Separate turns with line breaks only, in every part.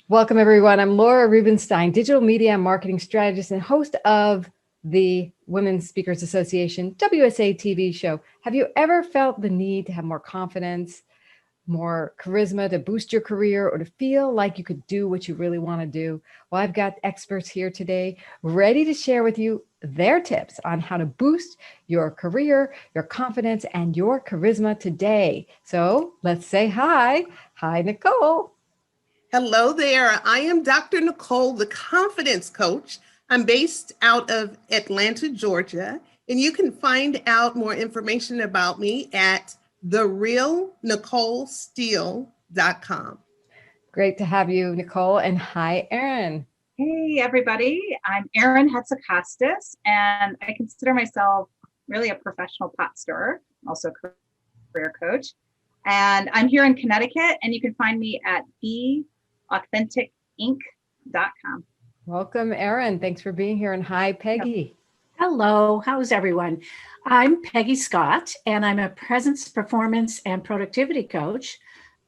Welcome, everyone. I'm Laura Rubenstein, digital media and marketing strategist and host of the Women's Speakers Association WSA TV show. Have you ever felt the need to have more confidence, more charisma to boost your career, or to feel like you could do what you really want to do? Well, I've got experts here today ready to share with you their tips on how to boost your career, your confidence, and your charisma today. So let's say hi. Hi, Nicole.
Hello there. I am Dr. Nicole, the confidence coach. I'm based out of Atlanta, Georgia, and you can find out more information about me at therealnicolesteele.com.
Great to have you, Nicole. And hi, Erin.
Hey, everybody. I'm Erin Hatzakostas, and I consider myself really a professional pot stirrer, also a career coach. And I'm here in Connecticut, and you can find me at authentically.com.
Welcome, Erin. Thanks for being here. And hi, Peggy.
Hello, how's everyone? I'm Peggy Scott, and I'm a presence, performance, and productivity coach.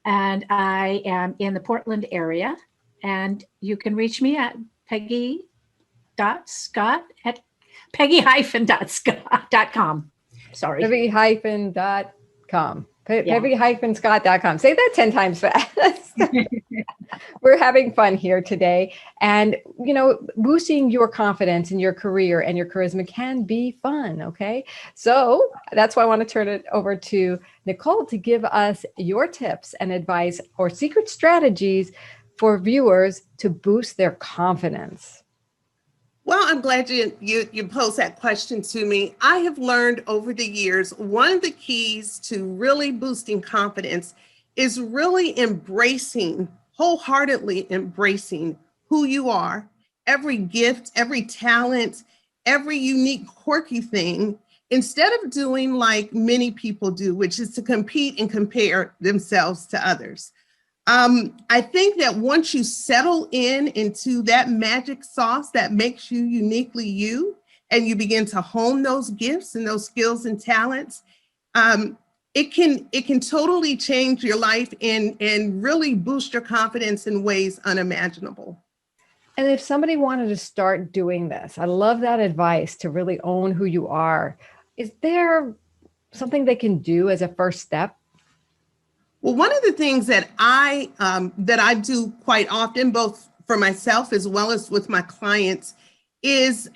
And I am in the Portland area. And you can reach me at peggy.scott at peggy-scott.com. Sorry.
Peggy-scott.com. Peggy-scott.com. Say that 10 times fast. We're having fun here today. And, you know, boosting your confidence in your career and your charisma can be fun. Okay. So that's why I want to turn it over to Nicole to give us your tips and advice or secret strategies for viewers to boost their confidence.
Well, I'm glad you posed that question to me. I have learned over the years, one of the keys to really boosting confidence is really wholeheartedly embracing who you are, every gift, every talent, every unique, quirky thing, instead of doing like many people do, which is to compete and compare themselves to others. I think that once you settle into that magic sauce that makes you uniquely you, and you begin to hone those gifts and those skills and talents, it can totally change your life and really boost your confidence in ways unimaginable.
And if somebody wanted to start doing this, I love that advice to really own who you are. Is there something they can do as a first step?
Well, one of the things that I do quite often, both for myself as well as with my clients, is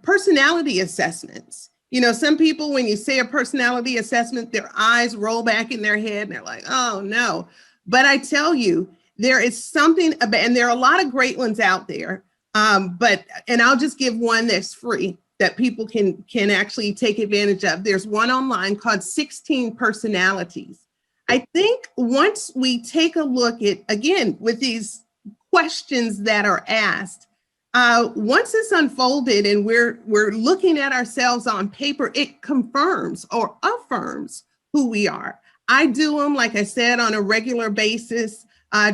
personality assessments. You know, some people, when you say a personality assessment, their eyes roll back in their head and they're like, oh no. But I tell you, there is something about, and there are a lot of great ones out there, and I'll just give one that's free that people can actually take advantage of. There's one online called 16 Personalities. I think once we take a look at, again, with these questions that are asked, once it's unfolded and we're looking at ourselves on paper, it confirms or affirms who we are. I do them, like I said, on a regular basis,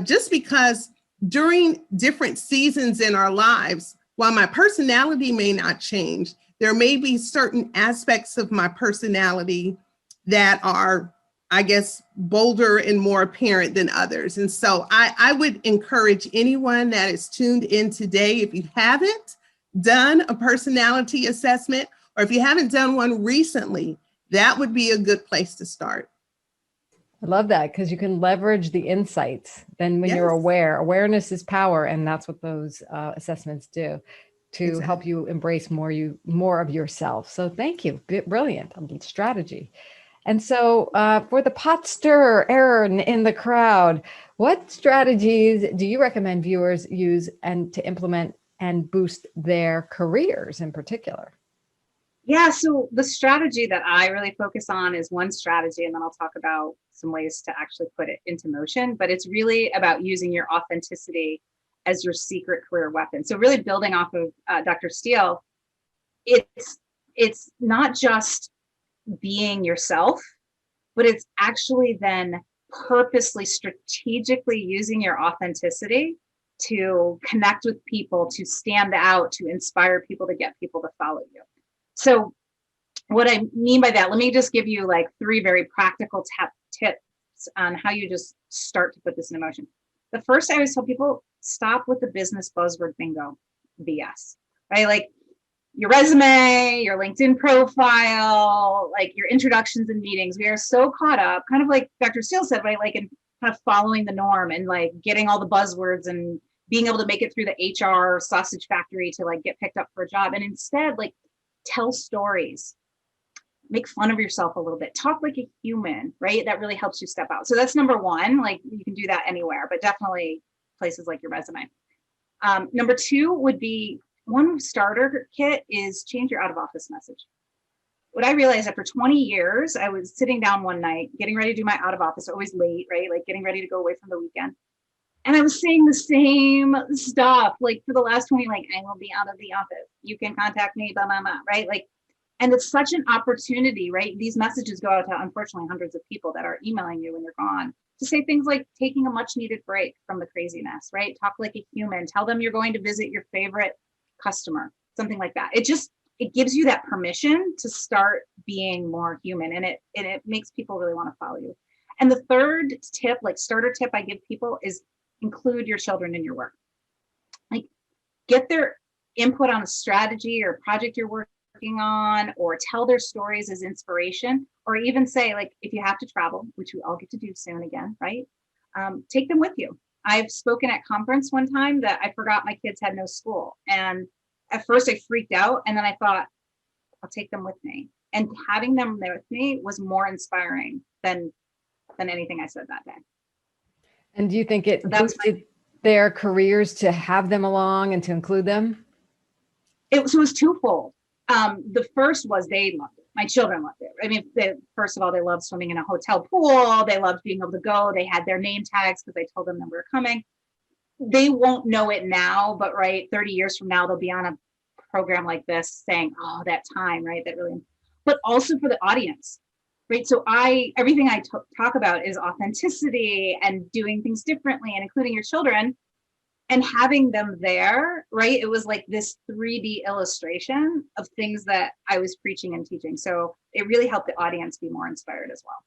just because during different seasons in our lives, while my personality may not change, there may be certain aspects of my personality that are, I guess, bolder and more apparent than others. And so I would encourage anyone that is tuned in today, if you haven't done a personality assessment, or if you haven't done one recently, that would be a good place to start.
I love that, because you can leverage the insights. Then when you're aware, awareness is power. And that's what those assessments do to help you embrace more of yourself. So thank you. Brilliant strategy. And so for the pot stirrer, Erin in the crowd, what strategies do you recommend viewers use and to implement and boost their careers in particular?
Yeah, so the strategy that I really focus on is one strategy, and then I'll talk about some ways to actually put it into motion. But it's really about using your authenticity as your secret career weapon. So really building off of Dr. Steele, it's not just being yourself, but it's actually then purposely, strategically using your authenticity to connect with people, to stand out, to inspire people, to get people to follow you. So what I mean by that, let me just give you like 3 very practical tips on how you just start to put this in motion. the first I always tell people, stop with the business buzzword bingo BS, right? Like your resume, your LinkedIn profile, like your introductions and meetings. We are so caught up, kind of like Dr. Steele said, right? Like in kind of following the norm and like getting all the buzzwords and being able to make it through the HR sausage factory to like get picked up for a job. And instead, like tell stories, make fun of yourself a little bit, talk like a human, right? That really helps you step out. So that's number one. Like you can do that anywhere, but definitely places like your resume. Number two would be, one starter kit is change your out of office message. What I realized after 20 years, I was sitting down one night, getting ready to do my out of office, always late, right? Like getting ready to go away from the weekend. And I was saying the same stuff, like for the last 20, like, I will be out of the office. You can contact me, blah, blah, blah, right? Like, and it's such an opportunity, right? These messages go out to, unfortunately, hundreds of people that are emailing you when you're gone, to say things like taking a much needed break from the craziness, right? Talk like a human, tell them you're going to visit your favorite customer, something like that. It gives you that permission to start being more human, and it makes people really want to follow you. And the third tip, like starter tip I give people, is include your children in your work. Like get their input on a strategy or project you're working on, or tell their stories as inspiration, or even say, like, if you have to travel, which we all get to do soon again, right? Take them with you. I've spoken at conference one time that I forgot my kids had no school. And at first I freaked out, and then I thought, I'll take them with me. And having them there with me was more inspiring than anything I said that day.
And do you think it
So that's
boosted their careers to have them along and to include them?
It was twofold. The first was they loved it. My children loved it. I mean, first of all, they loved swimming in a hotel pool. They loved being able to go. They had their name tags because I told them that we were coming. They won't know it now, but right, 30 years from now, they'll be on a program like this saying, oh, that time, right? That really, but also for the audience, right? So everything I talk about is authenticity and doing things differently and including your children. And having them there, right? It was like this 3D illustration of things that I was preaching and teaching. So it really helped the audience be more inspired as well.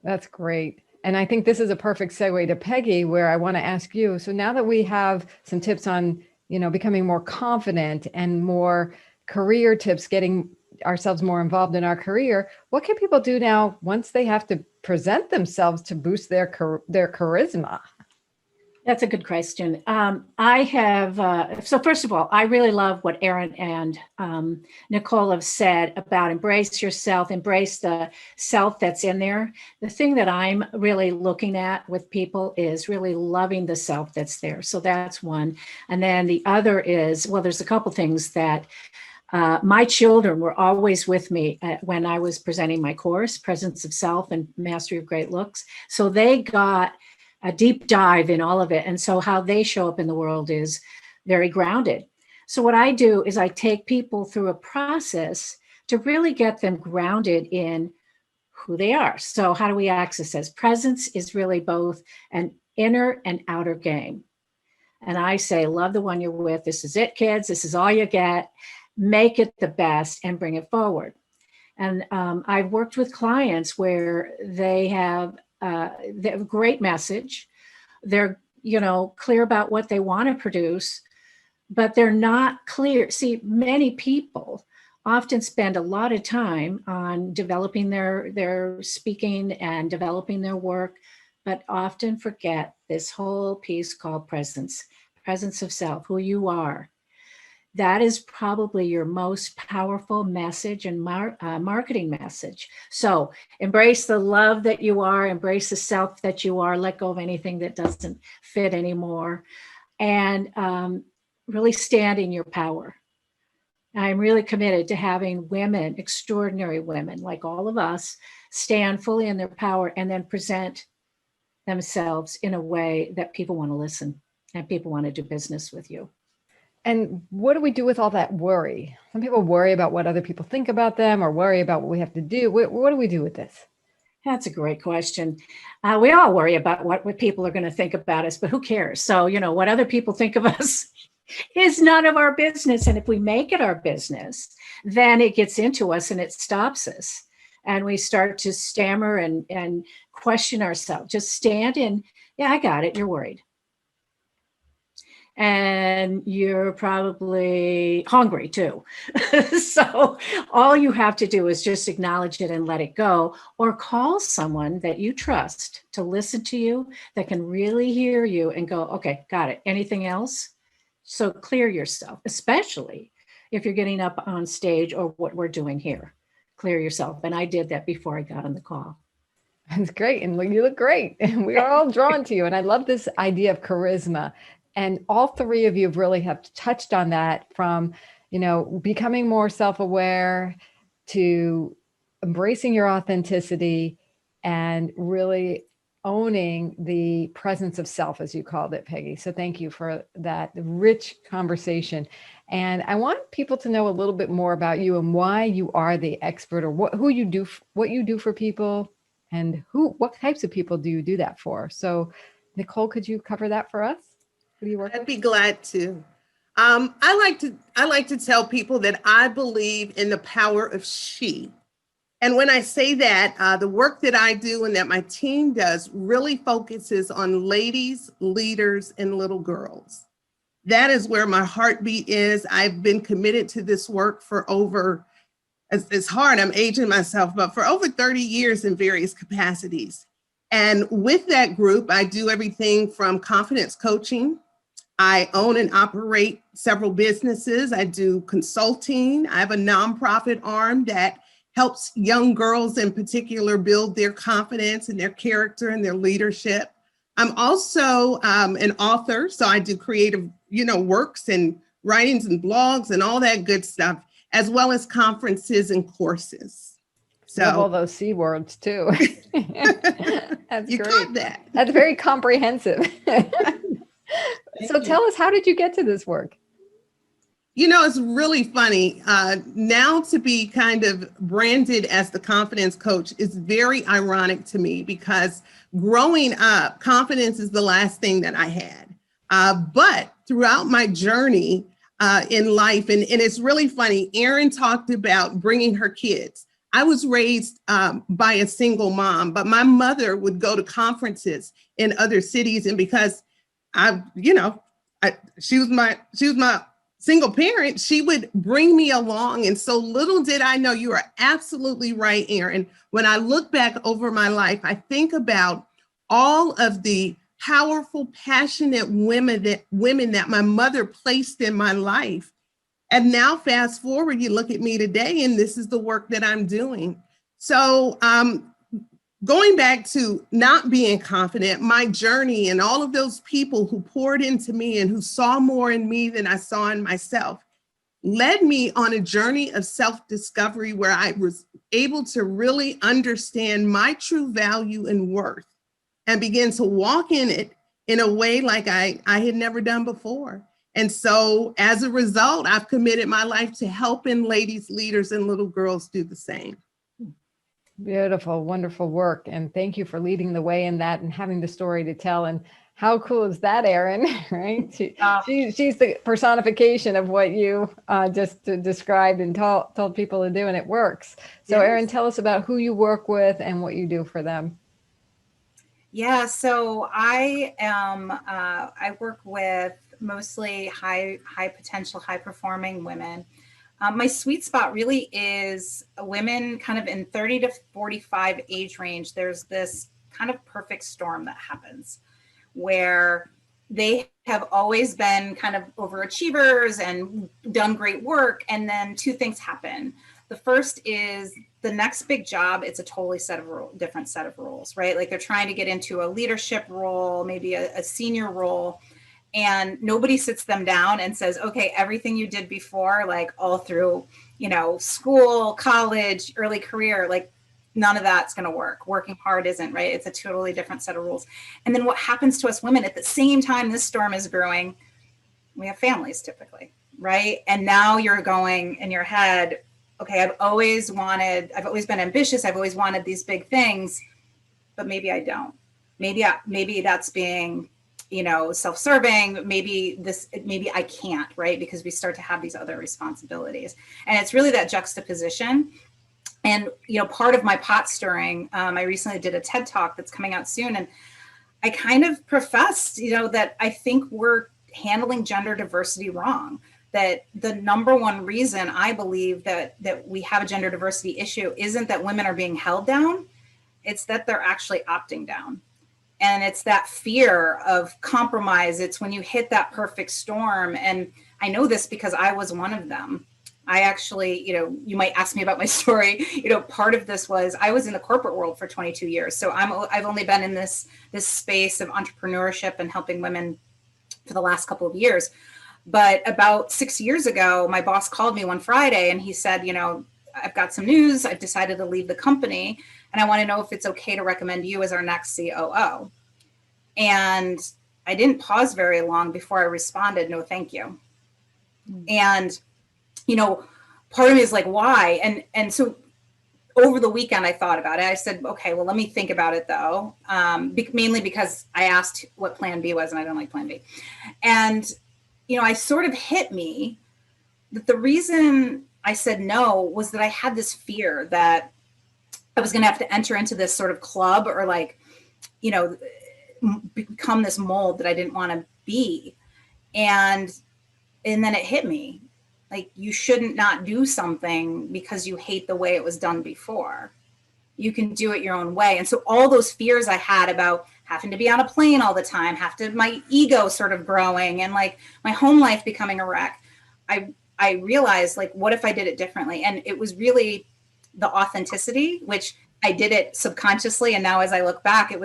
That's great. And I think this is a perfect segue to Peggy, where I want to ask you. So now that we have some tips on, becoming more confident and more career tips, getting ourselves more involved in our career, what can people do now once they have to present themselves to boost their charisma?
That's a good question. I have, so first of all, I really love what Erin and Nicole have said about embrace yourself, embrace the self that's in there. The thing that I'm really looking at with people is really loving the self that's there. So that's one. And then the other is, well, there's a couple things that my children were always with me when I was presenting my course, Presence of Self and Mastery of Great Looks. So they got a deep dive in all of it. And so how they show up in the world is very grounded. So what I do is I take people through a process to really get them grounded in who they are. So how do we access this? Presence is really both an inner and outer game. And I say, love the one you're with. This is it, kids. This is all you get. Make it the best and bring it forward. And I've worked with clients where they have a great message. They're, clear about what they want to produce, but they're not clear. See, many people often spend a lot of time on developing their speaking and developing their work, but often forget this whole piece called presence of self, who you are. That is probably your most powerful message and marketing message. So embrace the love that you are, embrace the self that you are, let go of anything that doesn't fit anymore, and really stand in your power. I'm really committed to having women, extraordinary women like all of us, stand fully in their power and then present themselves in a way that people want to listen and people want to do business with you.
And what do we do with all that worry? Some people worry about what other people think about them or worry about what we have to do. What do we do with this?
That's a great question. We all worry about what people are going to think about us, but who cares? So, what other people think of us is none of our business. And if we make it our business, then it gets into us and it stops us. And we start to stammer and question ourselves. Just stand in, yeah, I got it. You're worried. and you're probably hungry too. So all you have to do is just acknowledge it and let it go, or call someone that you trust to listen to you, that can really hear you and go, okay, got it. Anything else? So clear yourself, especially if you're getting up on stage or what we're doing here. Clear yourself. And I did that before I got on the call.
That's great. And you look great. And we are all drawn to you. And I love this idea of charisma. And all three of you really have touched on that, from, becoming more self-aware to embracing your authenticity and really owning the presence of self, as you called it, Peggy. So thank you for that rich conversation. And I want people to know a little bit more about you and why you are the expert, or what you do for people, and what types of people do you do that for? So Nicole, could you cover that for us? Who do you work with?
I'd be glad to. I like to tell people that I believe in the power of she. And when I say that, the work that I do and that my team does really focuses on ladies, leaders, and little girls. That is where my heartbeat is. I've been committed to this work for over, it's hard, I'm aging myself, but for over 30 years in various capacities. And with that group, I do everything from confidence coaching. I own and operate several businesses. I do consulting. I have a nonprofit arm that helps young girls in particular build their confidence and their character and their leadership. I'm also an author, so I do creative, works and writings and blogs and all that good stuff, as well as conferences and courses. So
love all those C words too. That's
you
great.
got that.
That's very comprehensive. So tell us, how did you get to this work?
It's really funny. Now to be kind of branded as the confidence coach is very ironic to me, because growing up, confidence is the last thing that I had. But throughout my journey in life, and it's really funny, Erin talked about bringing her kids. I was raised by a single mom, but my mother would go to conferences in other cities, and because she was my single parent, she would bring me along. And so little did I know, you are absolutely right, Erin. When I look back over my life, I think about all of the powerful, passionate women that my mother placed in my life. And now fast forward, you look at me today, and this is the work that I'm doing. So going back to not being confident, my journey and all of those people who poured into me and who saw more in me than I saw in myself led me on a journey of self-discovery, where I was able to really understand my true value and worth and begin to walk in it in a way like I had never done before. And so as a result, I've committed my life to helping ladies, leaders, and little girls do the same.
Beautiful, wonderful work. And thank you for leading the way in that and having the story to tell. And how cool is that, Erin? Right? She's the personification of what you just described and told people to do, and it works. So yes. Erin, tell us about who you work with and what you do for them.
Yeah, so I work with mostly high potential, high performing women. My sweet spot really is women kind of in 30 to 45 age range. There's this kind of perfect storm that happens where they have always been kind of overachievers and done great work. And then two things happen. The first is the next big job. It's a totally different set of rules, right? Like they're trying to get into a leadership role, maybe a senior role. And nobody sits them down and says, okay, everything you did before, like all through, school, college, early career, like none of that's going to work. Working hard isn't, right? It's a totally different set of rules. And then what happens to us women at the same time this storm is brewing, we have families typically, right? And now you're going in your head, okay, I've always been ambitious. I've always wanted these big things, but maybe I don't. Maybe that's being self-serving, maybe I can't, right? Because we start to have these other responsibilities. And it's really that juxtaposition. And, part of my pot stirring, I recently did a TED Talk that's coming out soon. And I kind of professed, that I think we're handling gender diversity wrong. That the number one reason I believe that we have a gender diversity issue isn't that women are being held down, it's that they're actually opting down. And it's that fear of compromise. It's when you hit that perfect storm. And I know this because I was one of them. I actually, you might ask me about my story. Part of this was I was in the corporate world for 22 years. So I've only been in this space of entrepreneurship and helping women for the last couple of years. But about 6 years ago, my boss called me one Friday and he said, I've got some news. I've decided to leave the company and I want to know if it's okay to recommend you as our next COO. And I didn't pause very long before I responded, no, thank you. And, part of me is like, why? And so over the weekend, I thought about it. I said, okay, well, let me think about it though. Mainly because I asked what plan B was and I don't like plan B. And, I sort of hit me that the reason I said no was that I had this fear that I was going to have to enter into this sort of club or become this mold that I didn't want to be. And then it hit me like, you shouldn't not do something because you hate the way it was done before. You can do it your own way. And so all those fears I had about having to be on a plane all the time, my ego sort of growing and like my home life becoming a wreck. I realized like, what if I did it differently? And it was really the authenticity, which I did it subconsciously. And now as I look back,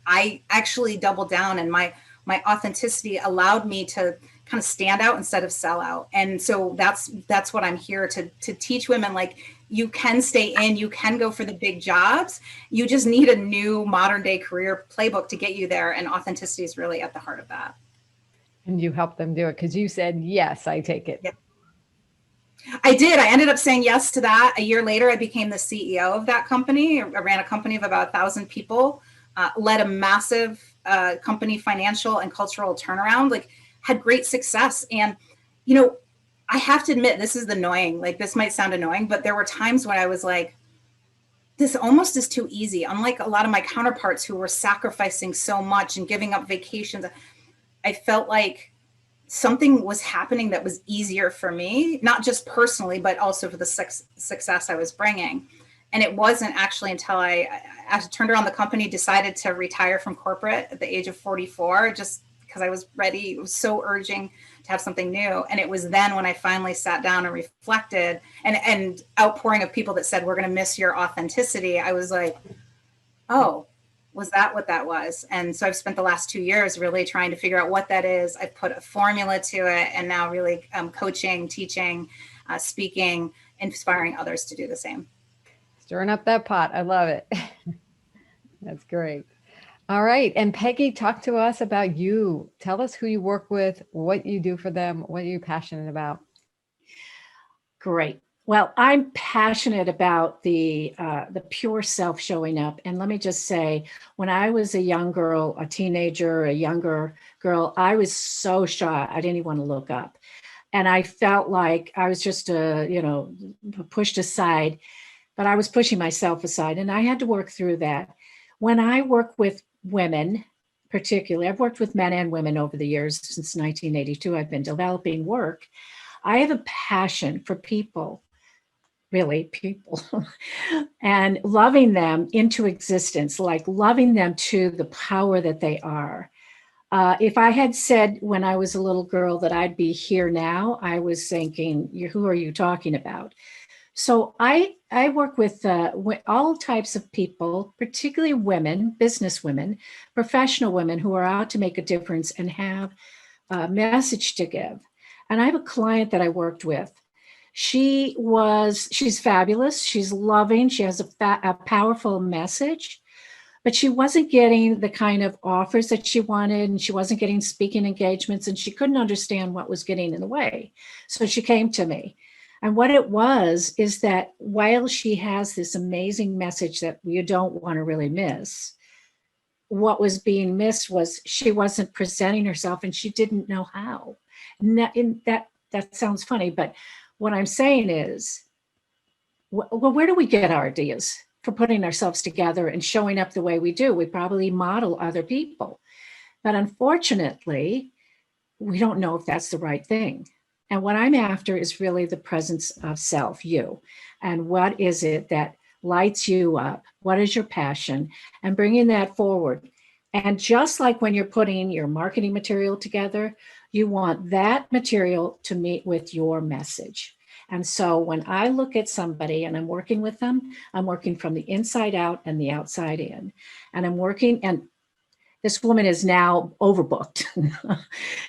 I actually doubled down and my authenticity allowed me to kind of stand out instead of sell out. And so that's what I'm here to teach women. Like, you can stay in, you can go for the big jobs. You just need a new modern day career playbook to get you there. And authenticity is really at the heart of that.
And you helped them do it because you said, yes, I take it.
Yep. I did. I ended up saying yes to that. A year later, I became the CEO of that company. I ran a company of about 1,000 people, led a massive company financial and cultural turnaround, like had great success. And, I have to admit, this is annoying. Like, this might sound annoying, but there were times when I was like, this almost is too easy. Unlike a lot of my counterparts who were sacrificing so much and giving up vacations, I felt like something was happening that was easier for me, not just personally, but also for the success I was bringing. And it wasn't actually until I turned around the company, decided to retire from corporate at the age of 44, just because I was ready. It was so urging to have something new. And it was then when I finally sat down and reflected and outpouring of people that said, we're going to miss your authenticity. I was like, oh, was that what that was? And so I've spent the last 2 years really trying to figure out what that is. I've put a formula to it and now really coaching, teaching, speaking, inspiring others to do the same.
Stirring up that pot. I love it. That's great. All right. And Peggy, talk to us about you. Tell us who you work with, what you do for them, what you're passionate about.
Great. Well, I'm passionate about the pure self showing up. And let me just say, when I was a young girl, a teenager, a younger girl, I was so shy. I didn't even want to look up. And I felt like I was just, pushed aside, but I was pushing myself aside. And I had to work through that. When I work with women, particularly, I've worked with men and women over the years. Since 1982, I've been developing work. I have a passion for people, really people, and loving them into existence, like loving them to the power that they are. If I had said when I was a little girl that I'd be here now, I was thinking, who are you talking about? So I work with all types of people, particularly women, business women, professional women who are out to make a difference and have a message to give. And I have a client that I worked with. She's fabulous. She's loving. She has a powerful message, but she wasn't getting the kind of offers that she wanted, and she wasn't getting speaking engagements, and she couldn't understand what was getting in the way. So she came to me. And what it was is that while she has this amazing message that you don't want to really miss, what was being missed was she wasn't presenting herself and she didn't know how. That sounds funny, but what I'm saying is, well, where do we get our ideas for putting ourselves together and showing up the way we do? We probably model other people. But unfortunately, we don't know if that's the right thing. And what I'm after is really the presence of self, you. And what is it that lights you up? What is your passion? And bringing that forward. And just like when you're putting your marketing material together, you want that material to meet with your message. And so when I look at somebody and I'm working with them, I'm working from the inside out and the outside in. And I'm working, and this woman is now overbooked.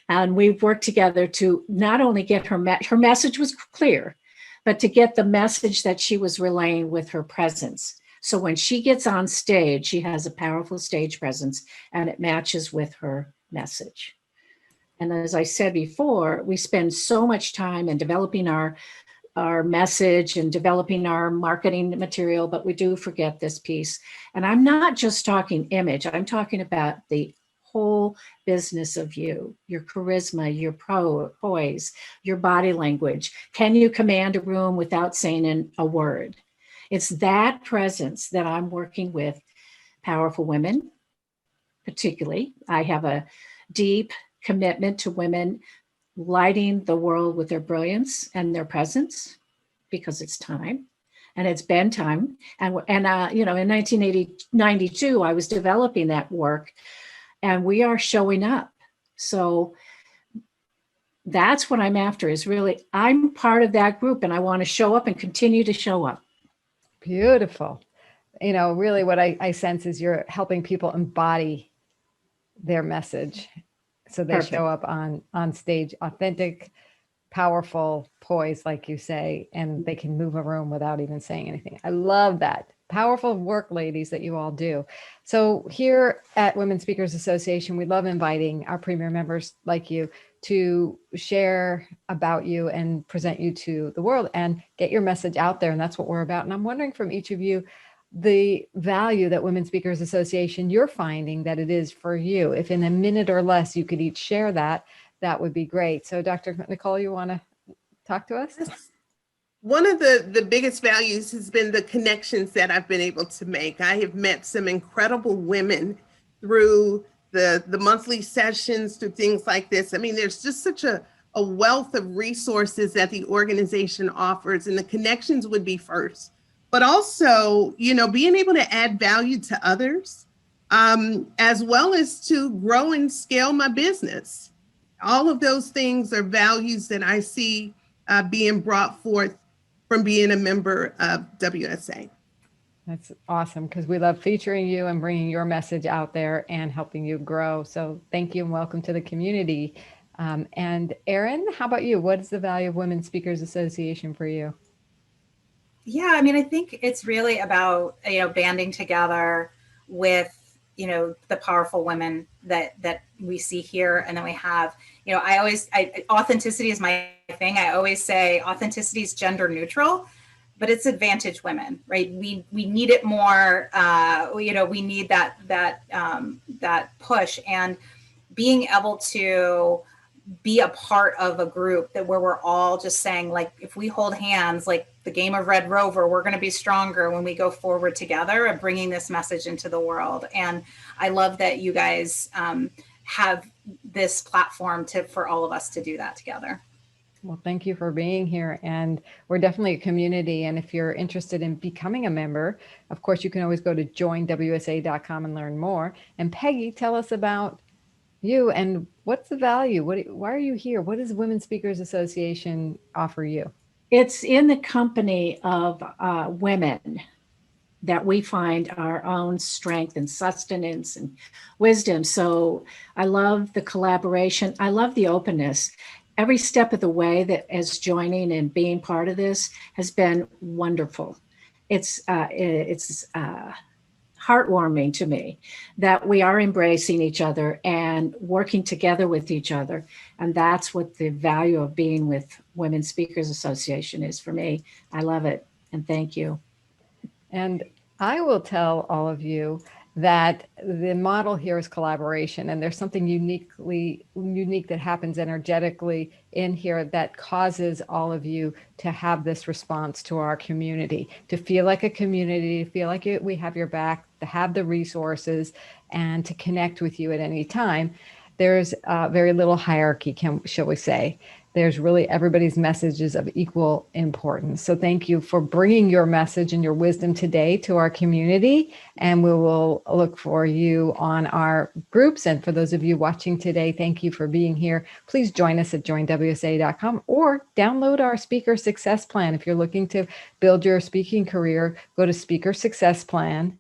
And we've worked together to not only get her message was clear, but to get the message that she was relaying with her presence. So when she gets on stage, she has a powerful stage presence and it matches with her message. And as I said before, we spend so much time in developing our message and developing our marketing material, but we do forget this piece. And I'm not just talking image, I'm talking about the whole business of you, your charisma, your poise, your body language. Can you command a room without saying a word? It's that presence that I'm working with powerful women, particularly. I have a deep commitment to women lighting the world with their brilliance and their presence, because it's time, and it's been time. And you know, in 1992, I was developing that work, and we are showing up. So that's what I'm after, is really, I'm part of that group and I want to show up and continue to show up.
Beautiful. You know, really what I sense is you're helping people embody their message. So they
Perfect.
show up on stage, authentic, powerful, poised, like you say, and they can move a room without even saying anything. I love that. Powerful work, ladies, that you all do. So here at Women Speakers Association, we love inviting our premier members like you to share about you and present you to the world and get your message out there. And that's what we're about. And I'm wondering from each of you, the value that Women Speakers Association, you're finding that it is for you. If in a minute or less you could each share that, that would be great. So Dr. Nicole, you want to talk to us?
One of the biggest values has been the connections that I've been able to make. I have met some incredible women through the monthly sessions, through things like this. I mean, there's just such a wealth of resources that the organization offers, and the connections would be first. But also, you know, being able to add value to others, as well as to grow and scale my business. All of those things are values that I see being brought forth from being a member of WSA.
That's awesome, because we love featuring you and bringing your message out there and helping you grow. So thank you and welcome to the community. And Erin, how about you? What is the value of Women Speakers Association for you?
Yeah, I mean, I think it's really about, you know, banding together with, you know, the powerful women that we see here. And then we have, you know, authenticity is my thing. I always say authenticity is gender neutral, but it's advantage women, right? We need it more. You know, we need that push, and being able to be a part of a group that where we're all just saying, like, if we hold hands, like the game of Red Rover, we're going to be stronger when we go forward together and bringing this message into the world. And I love that you guys have this platform for all of us to do that together.
Well, thank you for being here. And we're definitely a community. And if you're interested in becoming a member, of course, you can always go to joinwsa.com and learn more. And Peggy, tell us about you and what's the value? Why are you here? What does Women Speakers Association offer you?
It's in the company of women that we find our own strength and sustenance and wisdom. So I love the collaboration. I love the openness. Every step of the way that as joining and being part of this has been wonderful. It's heartwarming to me that we are embracing each other and working together with each other. And that's what the value of being with Women Speakers Association is for me. I love it. And thank you.
And I will tell all of you that the model here is collaboration, and there's something unique that happens energetically in here that causes all of you to have this response to our community, to feel like a community, to feel like we have your back, to have the resources, and to connect with you at any time. there's very little hierarchy, shall we say. There's really everybody's message is of equal importance. So thank you for bringing your message and your wisdom today to our community. And we will look for you on our groups. And for those of you watching today, thank you for being here. Please join us at joinwsa.com or download our Speaker Success Plan. If you're looking to build your speaking career, go to speakersuccessplan.com.